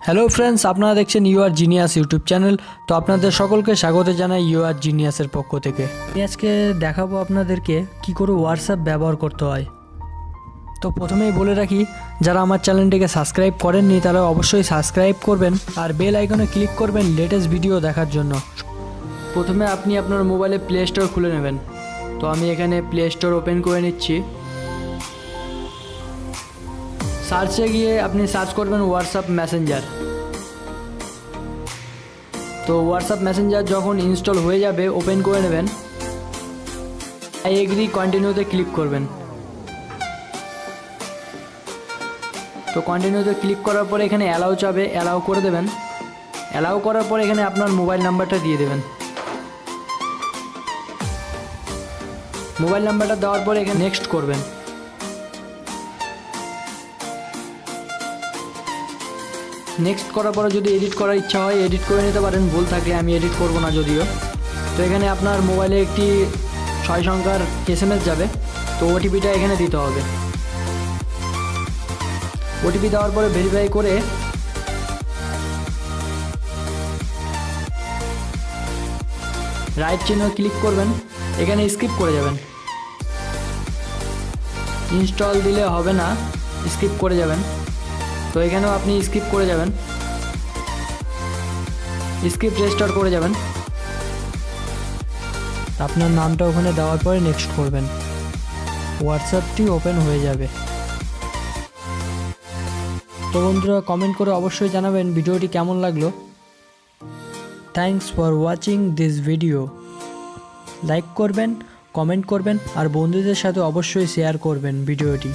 Hello friends, আপনারা দেখছেন you are genius YouTube channel. তো আপনাদের সকলকে স্বাগত জানাই ইউ আর জিনিয়াসের পক্ষ থেকে। আমি আজকে দেখাবো আপনাদেরকে কি করে হোয়াটসঅ্যাপ ব্যবহার করতে হয়। তো প্রথমেই বলে রাখি, যারা আমার চ্যানেলটিকে সাবস্ক্রাইব করেননি তারা অবশ্যই সাবস্ক্রাইব করবেন আর বেল আইকনে ক্লিক করবেন লেটেস্ট ভিডিও দেখার জন্য। প্রথমে আপনি আপনার মোবাইলে প্লে স্টোর খুলে নেবেন। তো আমি এখানে প্লে স্টোর ওপেন করে নিচ্ছি। সার্চে গিয়ে আপনি সার্চ করবেন হোয়াটসঅ্যাপ মেসেঞ্জার। তো হোয়াটসঅ্যাপ মেসেঞ্জার যখন ইনস্টল হয়ে যাবে ওপেন করে নেবেন। আই এগ্রি কন্টিনিউতে ক্লিক করবেন। তো কন্টিনিউতে ক্লিক করার পরে এখানে অ্যালাউ চাবে, অ্যালাউ করে দেবেন। অ্যালাউ করার পরে এখানে আপনার মোবাইল নাম্বারটা দিয়ে দেবেন। মোবাইল নাম্বারটা দেওয়ার পরে এখানে নেক্সট করবেন। নেক্সট করার পরে যদি এডিট করার ইচ্ছা হয় এডিট করে নিতে পারেন, ভুল থাকলে আমি এডিট করব না যদিও। তো এখানে আপনার মোবাইলে একটি 6 সংখ্যার SMS যাবে, তো ওটিপিটা এখানে দিতে হবে। ওটিপি দেওয়ার পরে ভেরিফাই করে রাইট চিহ্ন ক্লিক করবেন, এখানে স্কিপ করে যাবেন। ইনস্টল দিলে হবে না, স্কিপ করে যাবেন। তো এখানেও আপনি স্কিপ করে যাবেন, স্কিপ রেস্টার্ট করে যাবেন। আপনার নামটা ওখানে দেওয়ার পরে নেক্সট করবেন, হোয়াটসঅ্যাপটি ওপেন হয়ে যাবে। তো বন্ধুরা, কমেন্ট করে অবশ্যই জানাবেন ভিডিওটি কেমন লাগলো। Thanks for watching this video. Like করবেন, কমেন্ট করবেন আর বন্ধুদের সাথে অবশ্যই শেয়ার করবেন ভিডিওটি।